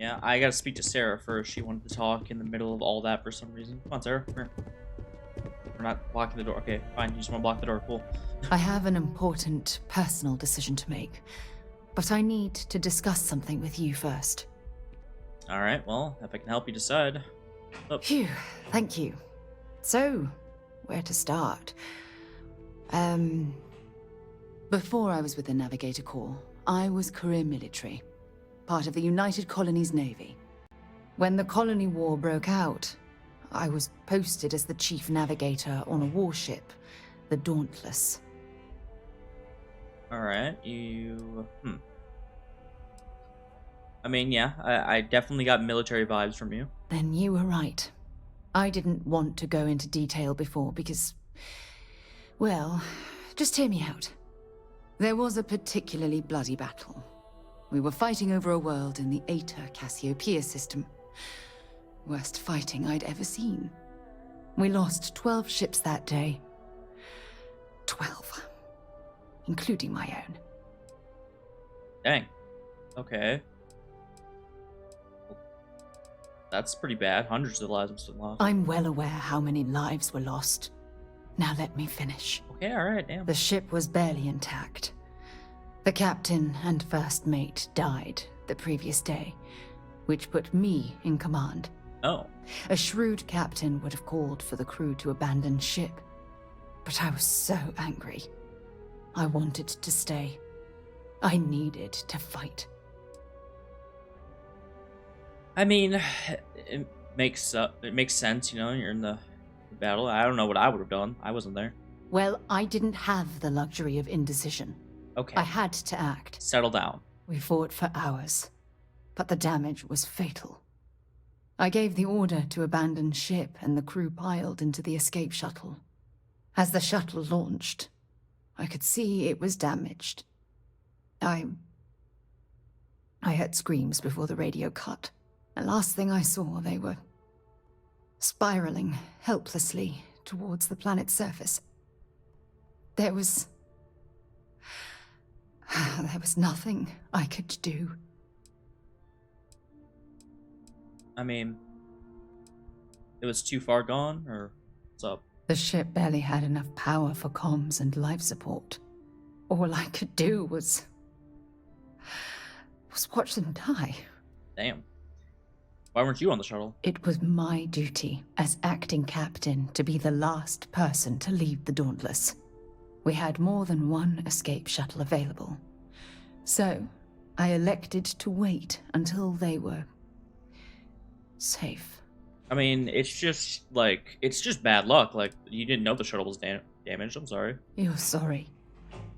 Yeah, I gotta speak to Sarah first. She wanted to talk in the middle of all that for some reason. Come on, Sarah. Come here. We're not blocking the door. Okay, fine. You just want to block the door. Cool. I have an important personal decision to make, but I need to discuss something with you first. All right. Well, if I can help you decide. Oh. Phew, thank you. So, where to start? Before I was with the Navigator Corps, I was career military, part of the United Colonies Navy. When the Colony War broke out, I was posted as the chief navigator on a warship, the Dauntless. All right. You. I mean, yeah, I definitely got military vibes from you. Then you were right. I didn't want to go into detail before because, well, just hear me out. There was a particularly bloody battle. We were fighting over a world in the Eta Cassiopeia system. Worst fighting I'd ever seen. We lost 12 ships that day. 12. Including my own. Dang. Okay. That's pretty bad. Hundreds of lives must have lost. I'm well aware how many lives were lost. Now let me finish. Okay, alright, damn. The ship was barely intact. The captain and first mate died the previous day, which put me in command. Oh. A shrewd captain would have called for the crew to abandon ship. But I was so angry. I wanted to stay. I needed to fight. I mean, it makes sense, you know, you're in the battle. I don't know what I would have done. I wasn't there. Well, I didn't have the luxury of indecision. Okay. I had to act. Settle down. We fought for hours, but the damage was fatal. I gave the order to abandon ship and the crew piled into the escape shuttle. As the shuttle launched, I could see it was damaged. I heard screams before the radio cut. The last thing I saw, they were spiraling helplessly towards the planet's surface. There was nothing I could do. I mean, it was too far gone, or what's up? The ship barely had enough power for comms and life support. All I could do was watch them die. Damn. Why weren't you on the shuttle? It was my duty as acting captain to be the last person to leave the Dauntless. We had more than one escape shuttle available. So, I elected to wait until they were safe. I mean, it's just bad luck. Like, you didn't know the shuttle was damaged. I'm sorry. You're sorry.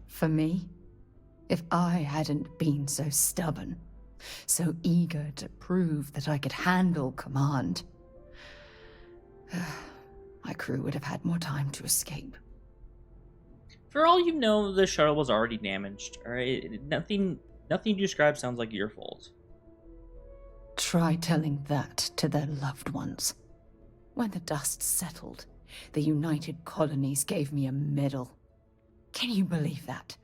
For me? If I hadn't been so stubborn, so eager to prove that I could handle command, my crew would have had more time to escape. For all you know, the shuttle was already damaged. All right, nothing you describe sounds like your fault. Try telling that to their loved ones. When the dust settled, the United Colonies gave me a medal. Can you believe that?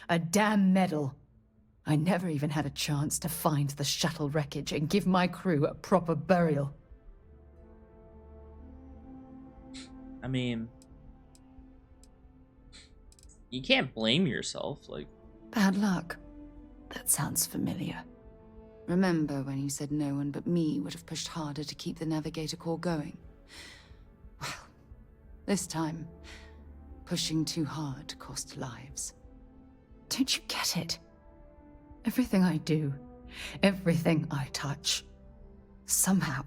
A damn medal. I never even had a chance to find the shuttle wreckage and give my crew a proper burial. I mean, you can't blame yourself, like... Bad luck. That sounds familiar. Remember when you said no one but me would have pushed harder to keep the Navigator Corps going? Well, this time, pushing too hard cost lives. Don't you get it? Everything I do, everything I touch, somehow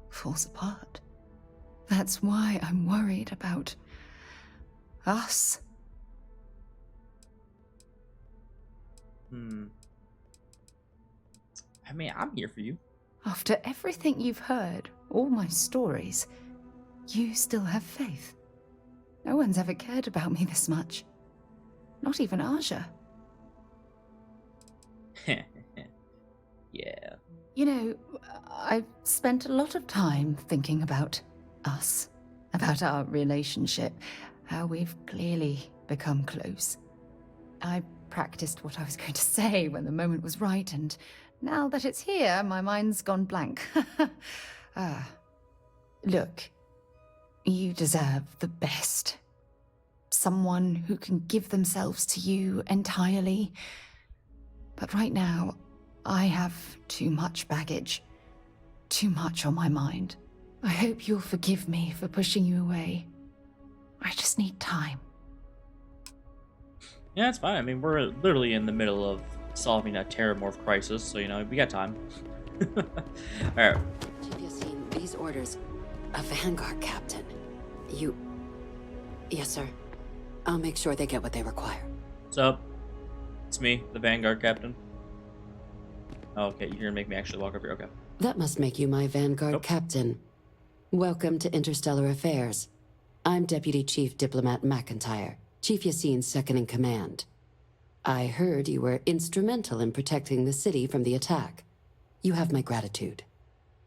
falls apart. That's why I'm worried about us. I mean, I'm here for you. After everything you've heard, all my stories, you still have faith. No one's ever cared about me this much. Not even Aja. Yeah. You know, I've spent a lot of time thinking about us, about our relationship, how we've clearly become close. I practiced what I was going to say when the moment was right, and Now that it's here, my mind's gone blank. Look, you deserve the best. Someone who can give themselves to you entirely. But right now, I have too much baggage. Too much on my mind. I hope you'll forgive me for pushing you away. I just need time. Yeah, it's fine. I mean, we're literally in the middle of solving a terramorph crisis, so, we got time. Alright. Have you seen these orders? A Vanguard captain. You... Yes, sir. I'll make sure they get what they require. What's up? It's me, the Vanguard captain. Oh, okay, you're gonna make me actually walk over here. Okay. That must make you my Vanguard Nope. captain. Welcome to Interstellar Affairs. I'm Deputy Chief Diplomat McIntyre, Chief Yassine's second-in-command. I heard you were instrumental in protecting the city from the attack. You have my gratitude.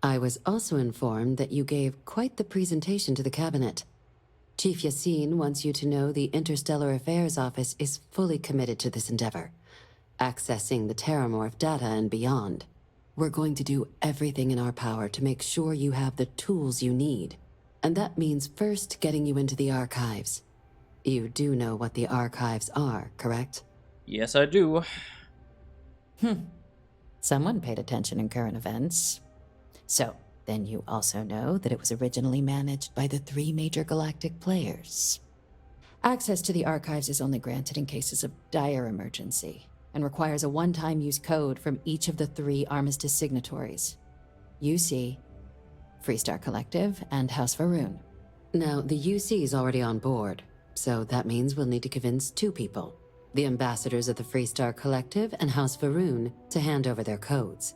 I was also informed that you gave quite the presentation to the cabinet. Chief Yassine wants you to know the Interstellar Affairs Office is fully committed to this endeavor, accessing the Terramorph data and beyond. We're going to do everything in our power to make sure you have the tools you need. And that means first getting you into the archives. You do know what the archives are, correct? Yes, I do. Someone paid attention in current events. So, then you also know that it was originally managed by the 3 major galactic players. Access to the archives is only granted in cases of dire emergency, and requires a one-time use code from each of the 3 armistice signatories. UC, Freestar Collective, and House Varun. Now, the UC is already on board, so that means we'll need to convince 2 people. The ambassadors of the Freestar Collective and House Varun to hand over their codes.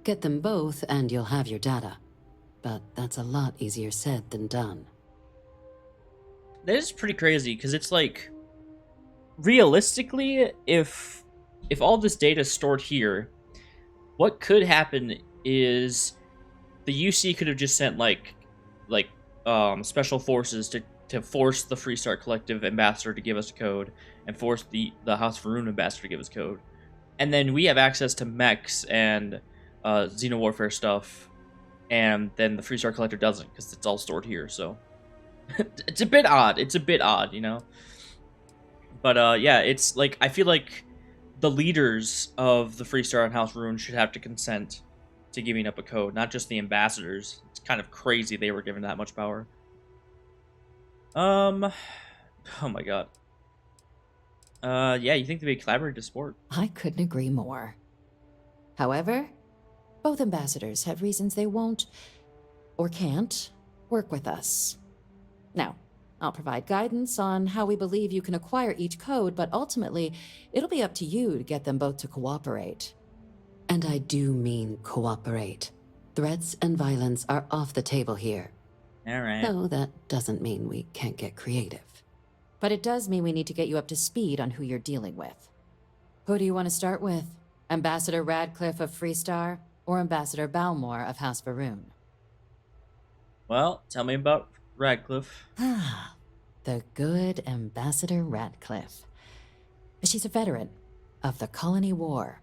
Get them both and you'll have your data. But that's a lot easier said than done. That is pretty crazy, because it's like, realistically, if all this data is stored here, what could happen is the UC could have just sent special forces to force the Freestar Collective ambassador to give us a code, and force the House Varun ambassador to give us code, and then we have access to mechs and xenowarfare stuff, and then the Freestar Collective doesn't, because it's all stored here. So it's a bit odd. But yeah, it's like, I feel like the leaders of the Freestar and House Varun should have to consent to giving up a code, not just the ambassadors. It's kind of crazy they were given that much power. Oh my god. Yeah, you think they'd be collaborating to support? I couldn't agree more. However, both ambassadors have reasons they won't, or can't, work with us. Now, I'll provide guidance on how we believe you can acquire each code, but ultimately, it'll be up to you to get them both to cooperate. And I do mean cooperate. Threats and violence are off the table here. Alright. No, that doesn't mean we can't get creative. But it does mean we need to get you up to speed on who you're dealing with. Who do you want to start with? Ambassador Radcliffe of Freestar, or Ambassador Balmore of House Varun? Well, tell me about Radcliffe. Ah, the good Ambassador Radcliffe. She's a veteran of the Colony War,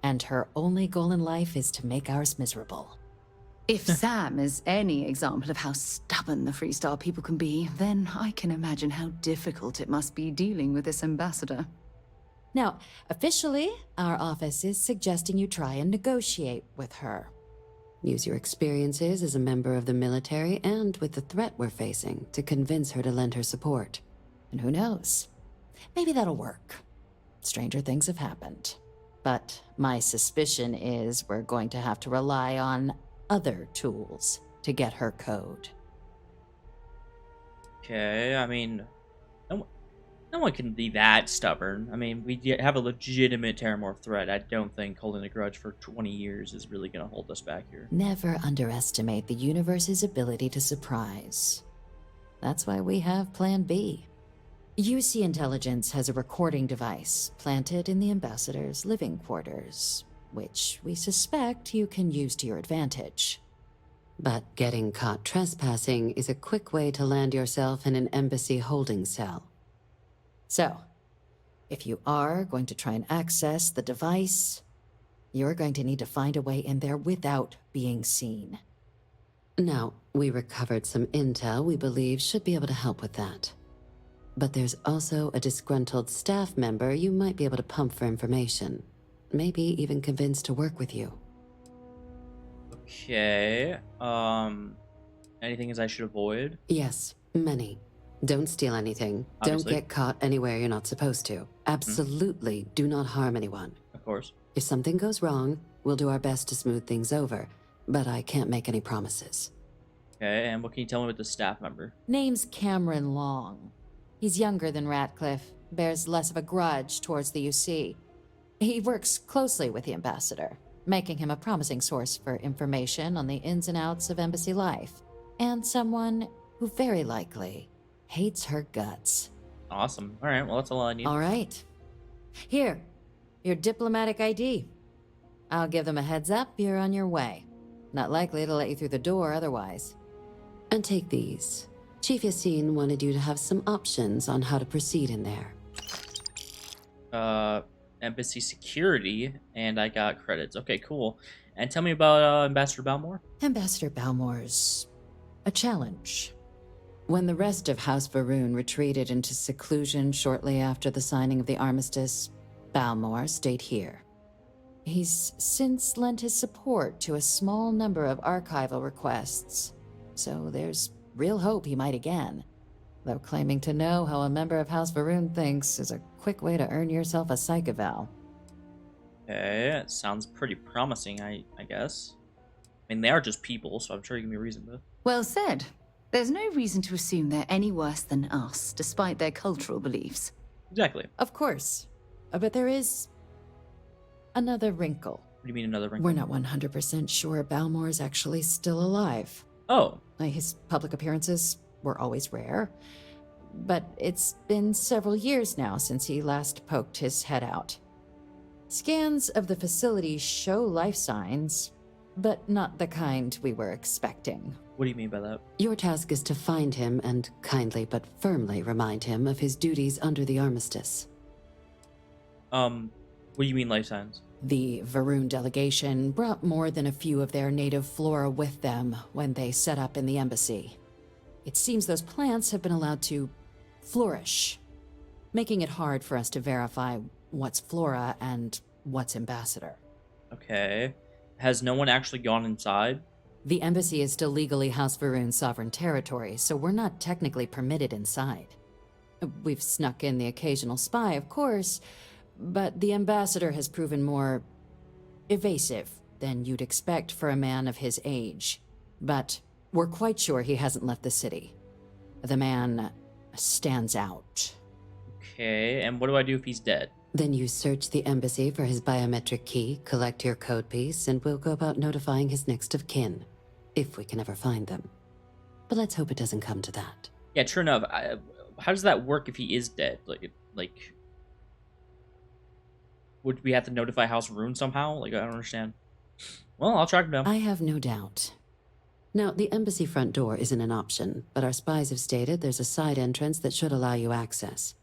and her only goal in life is to make ours miserable. If Sam is any example of how stubborn the Freestar people can be, then I can imagine how difficult it must be dealing with this ambassador. Now, officially, our office is suggesting you try and negotiate with her. Use your experiences as a member of the military and with the threat we're facing to convince her to lend her support. And who knows? Maybe that'll work. Stranger things have happened. But my suspicion is we're going to have to rely on other tools to get her code. Okay, I mean, no one can be that stubborn. I mean, we have a legitimate Terramorph threat. I don't think holding a grudge for 20 years is really going to hold us back here. Never underestimate the universe's ability to surprise. That's why we have Plan B. UC Intelligence has a recording device planted in the ambassador's living quarters, which we suspect you can use to your advantage. But getting caught trespassing is a quick way to land yourself in an embassy holding cell. So, if you are going to try and access the device, You're going to need to find a way in there without being seen. Now, we recovered some intel we believe should be able to help with that. But there's also a disgruntled staff member you might be able to pump for information. Maybe even convince to work with you. Okay. Anything I should avoid? Yes, many. Don't steal anything. Obviously. Don't get caught anywhere you're not supposed to. Absolutely do not harm anyone. Of course. If something goes wrong, we'll do our best to smooth things over, but I can't make any promises. Okay, and what can you tell me with the staff member? Name's Cameron Long. He's younger than Ratcliffe, bears less of a grudge towards the UC. He works closely with the ambassador, making him a promising source for information on the ins and outs of embassy life, and someone who very likely hates her guts. Awesome. All right, well, that's all I need. All right. Here, your diplomatic ID. I'll give them a heads up you're on your way. Not likely to let you through the door otherwise. And take these. Chief Yassine wanted you to have some options on how to proceed in there. Embassy security, and I got credits. Okay, cool. And tell me about Ambassador Balmore. Ambassador Balmore's a challenge. When the rest of House Varun retreated into seclusion shortly after the signing of the armistice, Balmore stayed here. He's since lent his support to a small number of archival requests, so there's real hope he might again. Though claiming to know how a member of House Varun thinks is a quick way to earn yourself a psych eval. Okay, it sounds pretty promising, I guess. I mean, they are just people, so I'm sure you can give me a reason to. Well said. There's no reason to assume they're any worse than us, despite their cultural beliefs. Exactly. Of course, but there is another wrinkle. What do you mean another wrinkle? We're not 100% sure Balmore's actually still alive. Oh. His public appearances were always rare, but it's been several years now since he last poked his head out. Scans of the facility show life signs, but not the kind we were expecting. What do you mean by that? Your task is to find him and kindly but firmly remind him of his duties under the armistice. What do you mean life signs? The Varun delegation brought more than a few of their native flora with them when they set up in the embassy. It seems those plants have been allowed to flourish, making it hard for us to verify what's flora and what's ambassador. Okay. Has no one actually gone inside? The embassy is still legally House Varun's sovereign territory, so we're not technically permitted inside. We've snuck in the occasional spy, of course, but the ambassador has proven more evasive than you'd expect for a man of his age. But we're quite sure he hasn't left the city. The man stands out. Okay, and what do I do if he's dead? Then you search the embassy for his biometric key, collect your code piece, and we'll go about notifying his next of kin, if we can ever find them. But let's hope it doesn't come to that. Yeah, true enough. How does that work if he is dead? Like, would we have to notify House Rune somehow? Like, I don't understand. Well, I'll track him down. I have no doubt. Now, the embassy front door isn't an option, but our spies have stated there's a side entrance that should allow you access.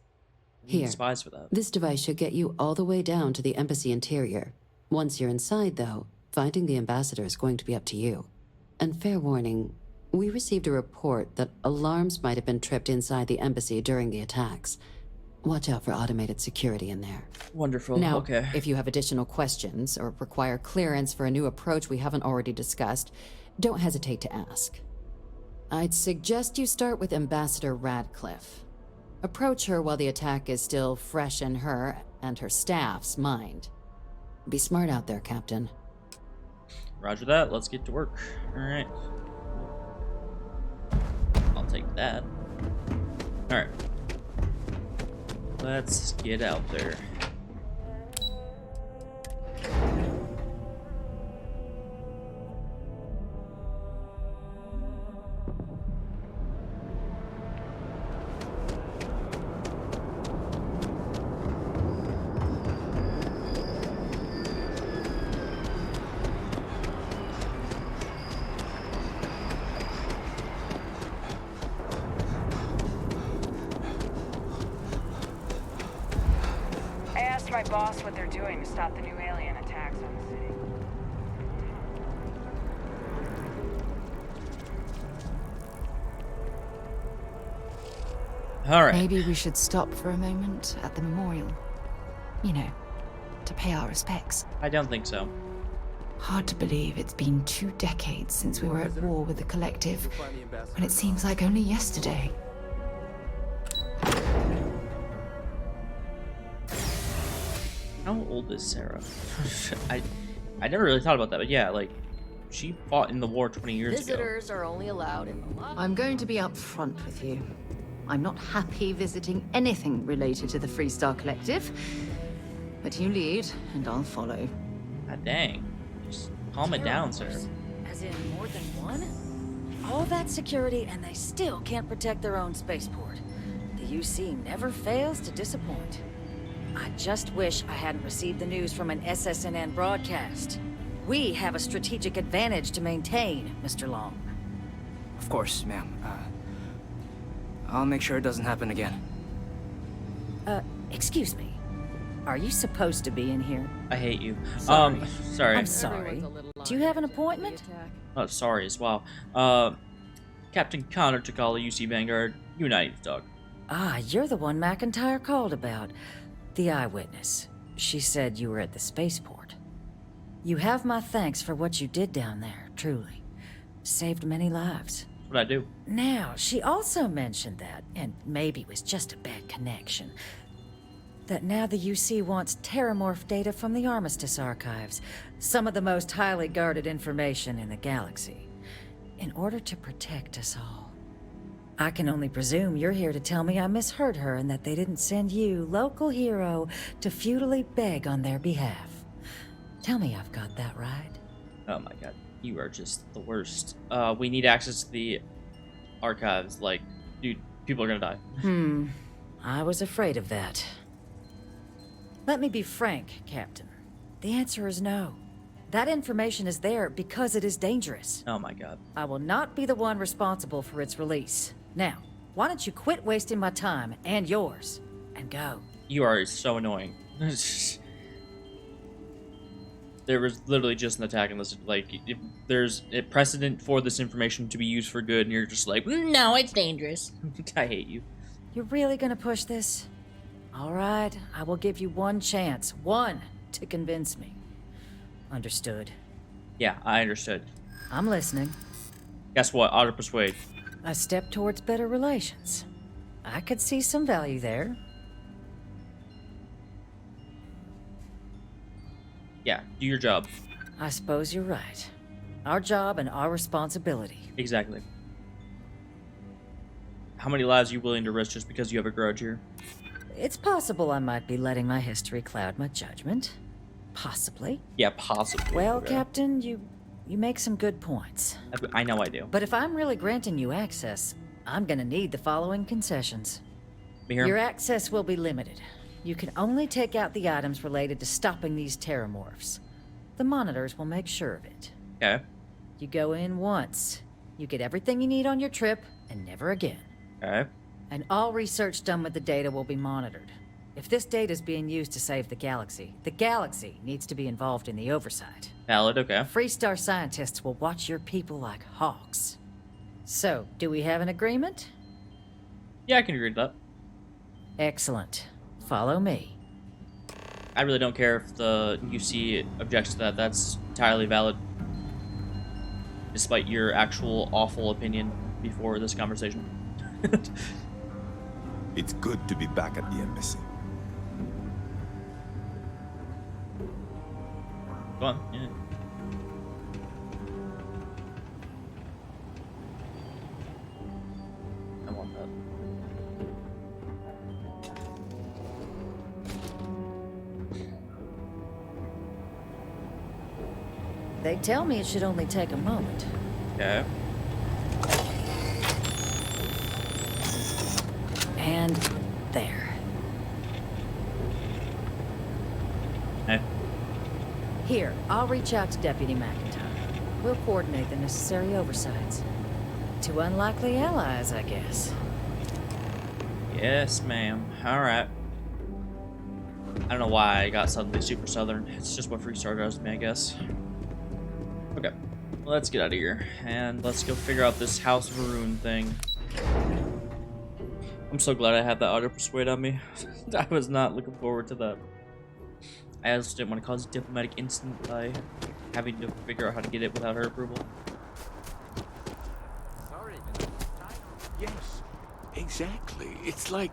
We need Here, spies for that. this device should get you all the way down to the embassy interior. Once you're inside, though, finding the ambassador is going to be up to you. And fair warning, we received a report that alarms might have been tripped inside the embassy during the attacks. Watch out for automated security in there. Wonderful. Now, Okay. if you have additional questions or require clearance for a new approach we haven't already discussed, don't hesitate to ask. I'd suggest you start with Ambassador Radcliffe. Approach her while the attack is still fresh in her and her staff's mind. Be smart out there, Captain. Roger that. Let's get to work. All right. I'll take that. All right. Let's get out there. I asked my boss what they're doing to stop the new alien attacks on the city. All right. Maybe we should stop for a moment at the memorial. You know, to pay our respects. I don't think so. Hard to believe it's been 2 decades since we were at war with the Collective, when it seems like only yesterday. How old is Sarah? I never really thought about that, but yeah, like, she fought in the war 20 years ago. Visitors are only allowed in the lobby. I'm going to be upfront with you. I'm not happy visiting anything related to the Freestar Collective. But you lead, and I'll follow. God dang. Just calm it down, sir. As in more than one? All that security and they still can't protect their own spaceport. The UC never fails to disappoint. I just wish I hadn't received the news from an SSNN broadcast. We have a strategic advantage to maintain, Mr. Long. Of course, ma'am. I'll make sure it doesn't happen again. Excuse me. Are you supposed to be in here? I hate you. Sorry. Sorry. I'm sorry. Do you have an appointment? Oh, sorry as well. Captain Connor Takala, UC Vanguard. You and I need to talk. Ah, you're the one McIntyre called about. The eyewitness. She said you were at the spaceport. You have my thanks for what you did down there, truly. Saved many lives. That's what I do. Now, she also mentioned that, and maybe it was just a bad connection, that now the UC wants terramorph data from the Armistice archives, some of the most highly guarded information in the galaxy, in order to protect us all. I can only presume you're here to tell me I misheard her and that they didn't send you, local hero, to futilely beg on their behalf. Tell me I've got that right. Oh my god. You are just the worst. We need access to the archives. Like, dude, people are gonna die. I was afraid of that. Let me be frank, Captain. The answer is no. That information is there because it is dangerous. Oh my god. I will not be the one responsible for its release. Now, why don't you quit wasting my time and yours, and go? You are so annoying. There was literally just an attack on this. Like, if there's a precedent for this information to be used for good, and you're just like, no, it's dangerous. I hate you. You're really gonna push this? All right, I will give you one chance. One, to convince me. Understood. Yeah, I understood. I'm listening. Guess what? Auto persuade. A step towards better relations. I could see some value there. Yeah, do your job. I suppose you're right. Our job and our responsibility. Exactly. How many lives are you willing to risk just because you have a grudge here? It's possible I might be letting my history cloud my judgment. Possibly. Yeah, possibly. Well, Okay. Captain, you make some good points. I know I do. But if I'm really granting you access, I'm gonna need the following concessions. Me here? Your access will be limited. You can only take out the items related to stopping these terramorphs. The monitors will make sure of it. Okay. You go in once. You get everything you need on your trip, and never again. Okay. And all research done with the data will be monitored. If this data is being used to save the galaxy needs to be involved in the oversight. Valid, okay. Freestar scientists will watch your people like hawks. So, do we have an agreement? Yeah, I can agree to that. Excellent. Follow me. I really don't care if the UC objects to that. That's entirely valid. Despite your actual awful opinion before this conversation. It's good to be back at the embassy. Go on, yeah. I want that. They tell me it should only take a moment. Okay. And there. Hey. Here, I'll reach out to Deputy McIntyre. We'll coordinate the necessary oversights. Two unlikely allies, I guess. Yes, ma'am. Alright. I don't know why I got suddenly super southern. It's just what Freestar does to me, I guess. Okay. Let's get out of here. And let's go figure out this House of Varun thing. I'm so glad I had that auto persuade on me. I was not looking forward to that. I also didn't want to cause diplomatic incident by having to figure out how to get it without her approval. Yes, exactly. It's like...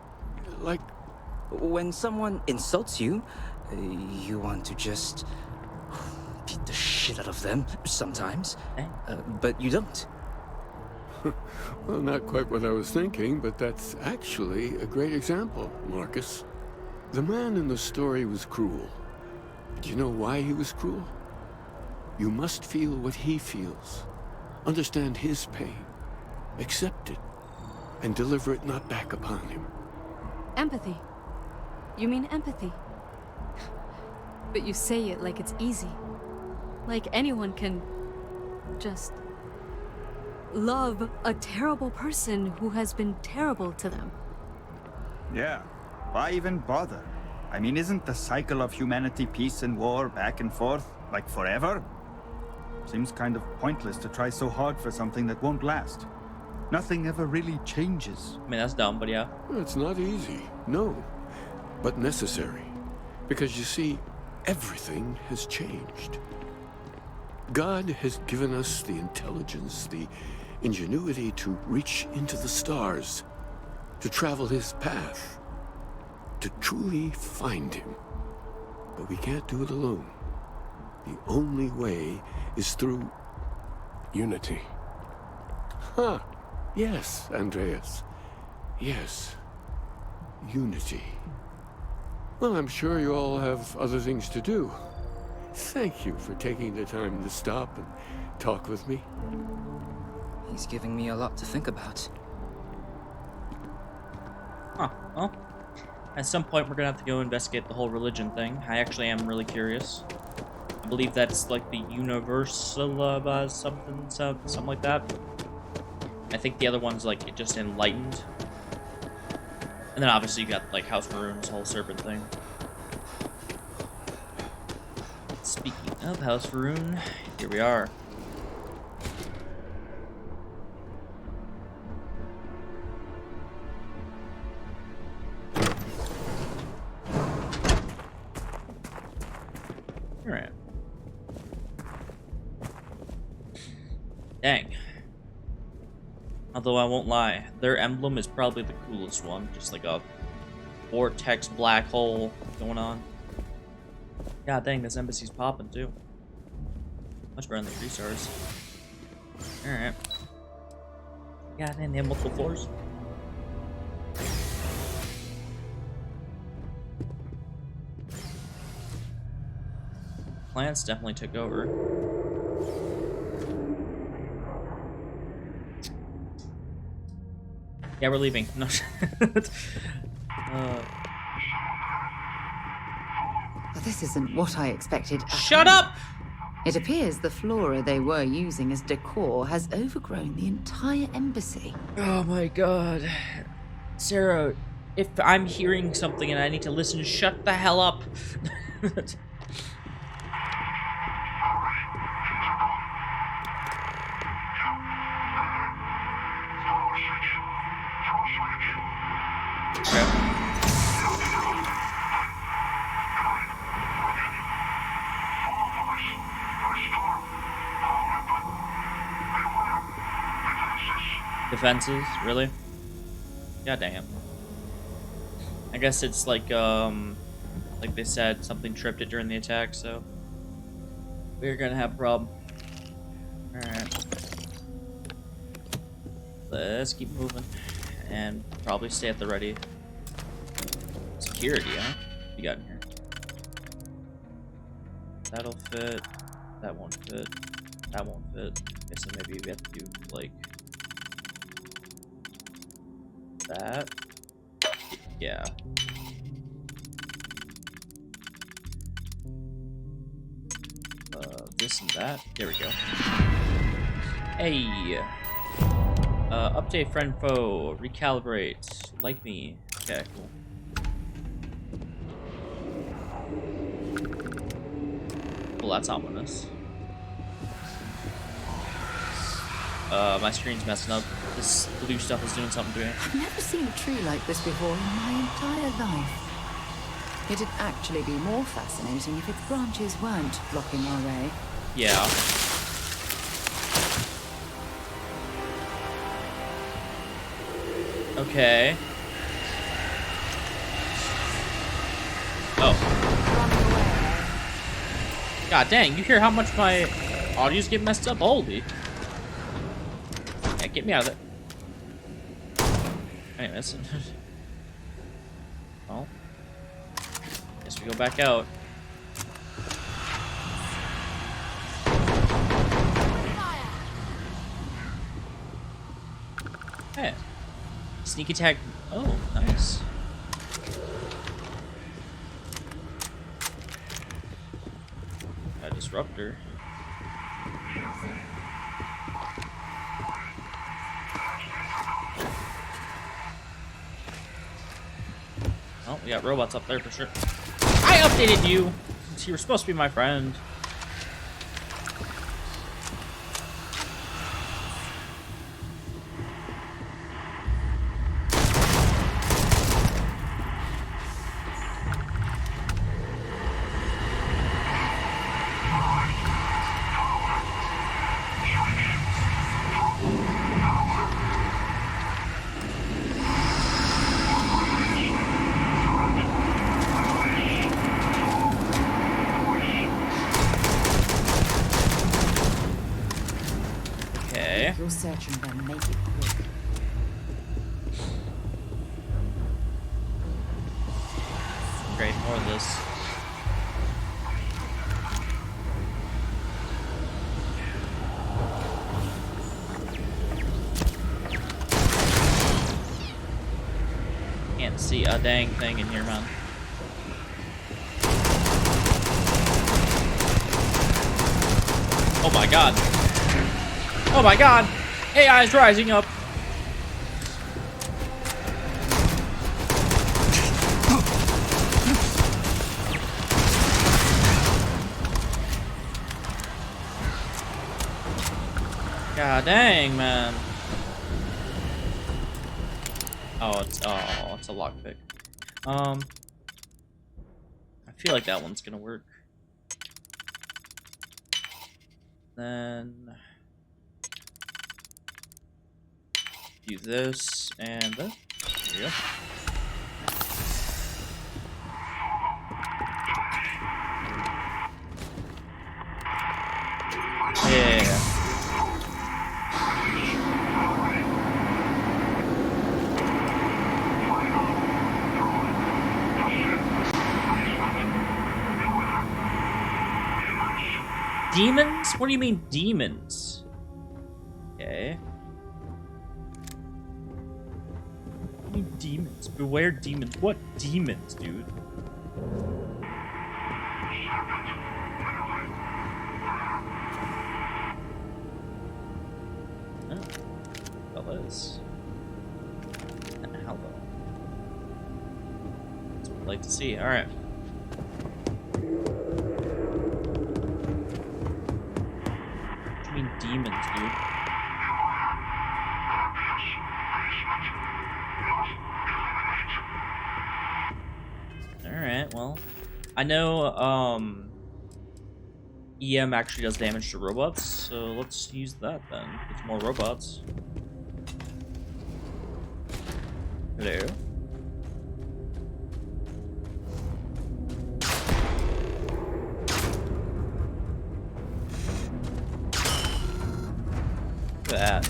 When someone insults you, you want to just beat the shit out of them sometimes, but you don't. Well, not quite what I was thinking, but that's actually a great example, Marcus. The man in the story was cruel. Do you know why he was cruel? You must feel what he feels. Understand his pain. Accept it. And deliver it not back upon him. Empathy. You mean empathy? But you say it like it's easy. Like anyone can just love a terrible person who has been terrible to them. Yeah, why even bother? I mean, isn't the cycle of humanity peace and war back and forth, like forever? Seems kind of pointless to try so hard for something that won't last. Nothing ever really changes. I mean, that's dumb, but yeah. It's not easy, no, but necessary. Because you see, everything has changed. God has given us the intelligence, the ingenuity to reach into the stars, to travel his path, to truly find him. But we can't do it alone. The only way is through unity. Huh. Yes, Andreas. Yes. Unity. Well, I'm sure you all have other things to do. Thank you for taking the time to stop and talk with me. He's giving me a lot to think about. Huh. Well, at some point we're gonna have to go investigate the whole religion thing. I actually am really curious. I believe that's like the universal something like that. I think the other one's like just enlightened. And then obviously you got like House Maroon's whole serpent thing. Speaking of House Varun, here we are. Alright. Dang. Although I won't lie, their emblem is probably the coolest one. Just like a vortex black hole going on. God dang, this embassy's popping too. Much better than the 3 stars. Alright. God dang, they have multiple floors. Plants definitely took over. Yeah, we're leaving. No. This isn't what I expected. Shut up! It appears the flora they were using as decor has overgrown the entire embassy. Oh my god. Sarah, if I'm hearing something and I need to listen, shut the hell up. Defenses, really? God damn. I guess it's like they said, something tripped it during the attack, so we're gonna have a problem. Alright. Let's keep moving. And probably stay at the ready. Security, huh? What you got in here? That'll fit. That won't fit. That won't fit. Okay, so maybe we have to do, like, that. Yeah. This and that. There we go. Hey. Update friend foe. Recalibrate. Like me. Okay, cool. Well, that's ominous. My screen's messing up. This blue stuff is doing something to me. I've never seen a tree like this before in my entire life. It'd actually be more fascinating if its branches weren't blocking our way. Yeah. Okay. Oh. God dang, you hear how much my audio's getting messed up? Holy. Yeah, get me out of there. Anyways. Well. Guess we go back out. Hey. Sneak attack. Oh, nice. A disruptor. Oh, we got robots up there for sure. I updated you since you were supposed to be my friend. You're searching them, make it quick. Great, more of this. Can't see a dang thing in here, man. Oh my god. Oh my god! AI is rising up! God dang, man. Oh, it's a lockpick. I feel like that one's gonna work. Then do this and this. There we go. Yeah. Demons? What do you mean demons? Okay. What do you mean demons? Beware demons. What demons, dude? Oh. Fellas. Hello. That's what I'd like to see. Alright. Demons, dude. Alright, well. I know, EM actually does damage to robots, so let's use that then. Get more robots. Hello? That.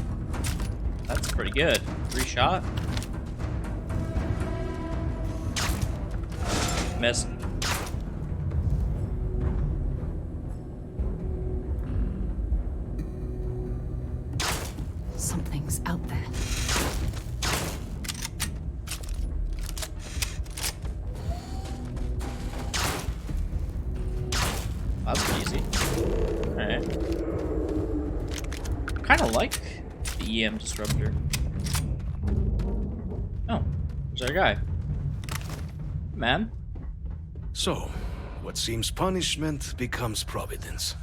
That's pretty good. 3 shot. Missed. Something's out there. That's easy. Alright. Kind of like the EM disruptor. Oh, there's our guy. Man. So, what seems punishment becomes providence.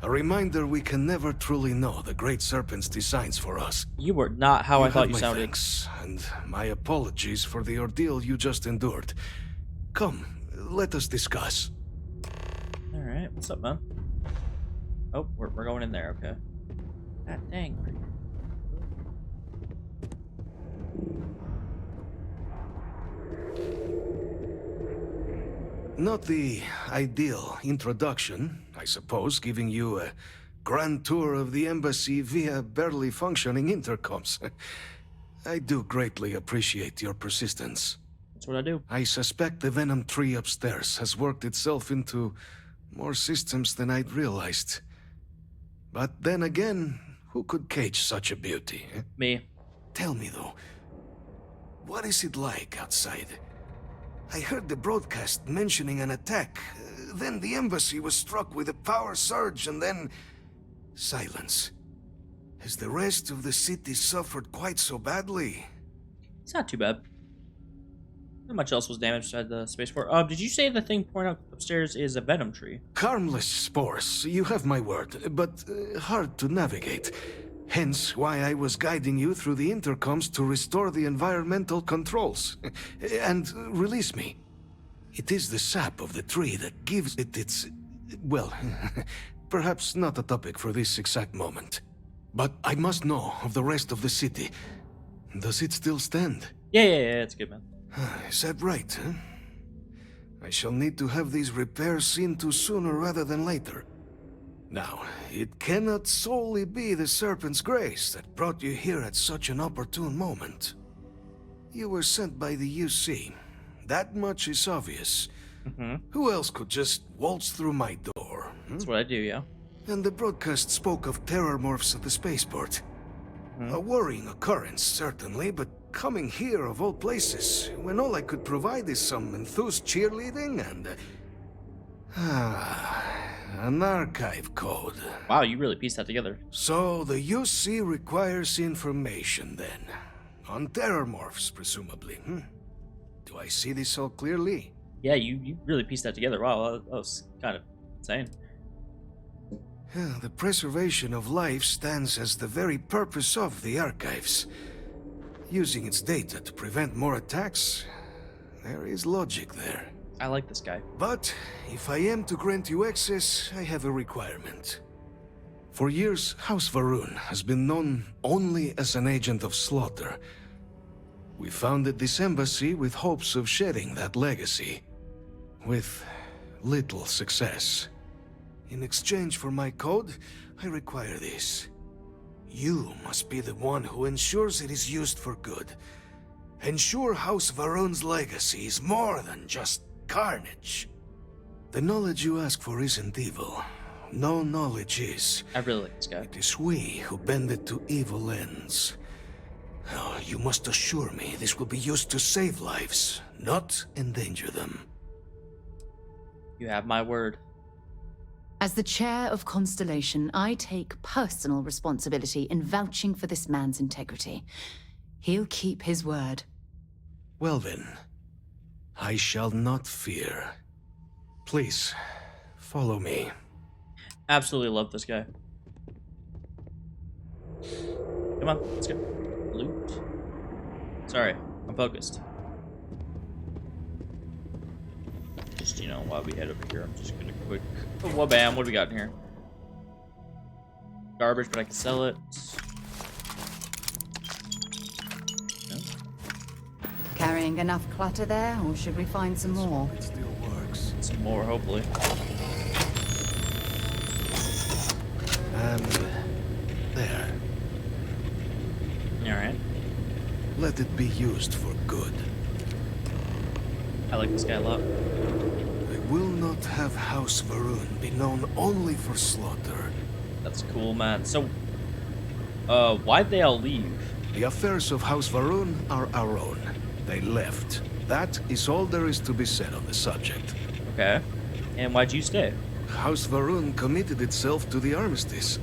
A reminder we can never truly know the Great Serpent's designs for us. You were not how I thought you have my sounded. thanks, and my apologies for the ordeal you just endured. Come, let us discuss. Alright, what's up, man? Oh, we're going in there, okay. God dang. Not the ideal introduction, I suppose, giving you a grand tour of the embassy via barely functioning intercoms. I do greatly appreciate your persistence. That's what I do. I suspect the Venom tree upstairs has worked itself into more systems than I'd realized. But then again, who could cage such a beauty? Eh? Me. Tell me though, what is it like outside? I heard the broadcast mentioning an attack. Then the embassy was struck with a power surge and then... silence. Has the rest of the city suffered quite so badly? It's not too bad. Not much else was damaged inside the spaceport. Did you say the thing pointing up upstairs is a venom tree? Harmless spores, you have my word, but hard to navigate. Hence why I was guiding you through the intercoms to restore the environmental controls. And release me. It is the sap of the tree that gives it its... well, perhaps not a topic for this exact moment. But I must know of the rest of the city. Does it still stand? Yeah, it's good, man. Is that right, huh? I shall need to have these repairs seen to sooner rather than later. Now, it cannot solely be the Serpent's grace that brought you here at such an opportune moment. You were sent by the UC. That much is obvious. Who else could just waltz through my door? That's what I do, yeah. And the broadcast spoke of terror morphs at the spaceport. A worrying occurrence, certainly, but coming here of all places, when all I could provide is some enthused cheerleading and... an archive code. Wow, you really pieced that together. So the UC requires information, then. On terror morphs, presumably, Do I see this all clearly? Yeah, you really pieced that together. Wow, that was kind of insane. The preservation of life stands as the very purpose of the archives. Using its data to prevent more attacks, there is logic there. I like this guy. But if I am to grant you access, I have a requirement. For years, House Varun has been known only as an agent of slaughter. We founded this embassy with hopes of shedding that legacy. With little success. In exchange for my code, I require this. You must be the one who ensures it is used for good. Ensure House Varun's legacy is more than just carnage. The knowledge you ask for isn't evil. No knowledge is. I really like this guy. It is we who bend it to evil ends. Oh, you must assure me this will be used to save lives, not endanger them. You have my word. As the chair of Constellation, I take personal responsibility in vouching for this man's integrity. He'll keep his word. Well then, I shall not fear. Please, follow me. Absolutely love this guy. Come on, let's go. Loot. Sorry, I'm focused. Just, while we head over here, I'm just gonna quick... Oh, wha-bam, what do we got in here? Garbage, but I can sell it. No? Carrying enough clutter there, or should we find some more? It still works. Some more, hopefully. And there. Alright. Let it be used for good. I like this guy a lot. I will not have House Varun be known only for slaughter. That's cool, man. So, why'd they all leave? The affairs of House Varun are our own. They left. That is all there is to be said on the subject. Okay. And why'd you stay? House Varun committed itself to the armistice.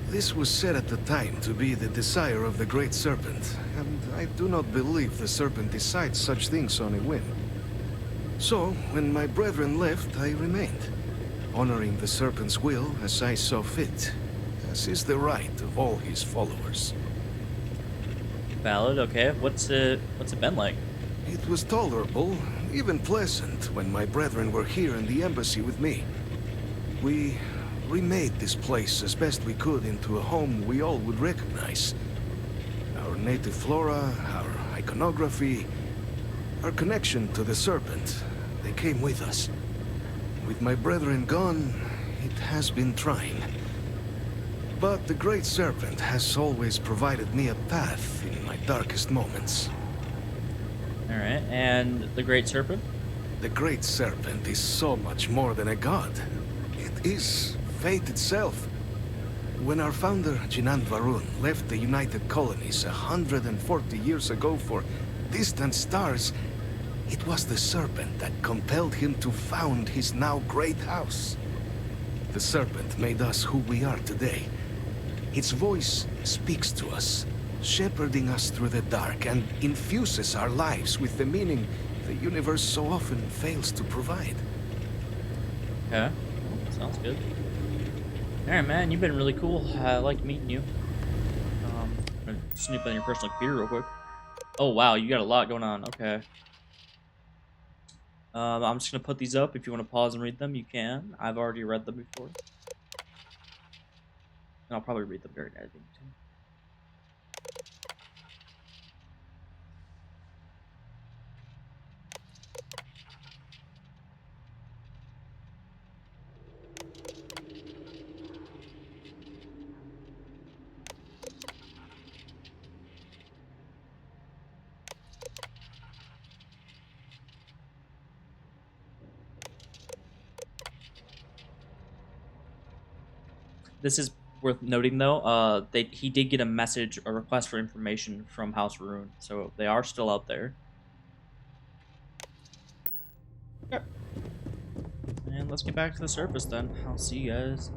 This was said at the time to be the desire of the Great Serpent, and I do not believe the Serpent decides such things on a whim. So, when my brethren left, I remained, honoring the Serpent's will as I saw fit, as is the right of all his followers. Valid. Okay. What's it been like? It was tolerable, even pleasant, when my brethren were here in the embassy with me. We remade this place as best we could into a home we all would recognize. Our native flora, our iconography, our connection to the Serpent, they came with us. With my brethren gone, it has been trying. But the Great Serpent has always provided me a path in my darkest moments. Alright, and the Great Serpent? The Great Serpent is so much more than a god. It is fate itself. When our founder, Jinan Varun, left the United Colonies 140 years ago for distant stars, it was the Serpent that compelled him to found his now great house. The Serpent made us who we are today. Its voice speaks to us, shepherding us through the dark, and infuses our lives with the meaning the universe so often fails to provide. Okay. Sounds good. Alright, man, you've been really cool. I like meeting you. I'm gonna snoop on your personal computer real quick. Oh, wow, you got a lot going on. Okay. I'm just gonna put these up. If you want to pause and read them, you can. I've already read them before. And I'll probably read them during editing, too. This is worth noting, though. He did get a message, a request for information from House Varun, so they are still out there. Yep. And let's get back to the surface then. I'll see you guys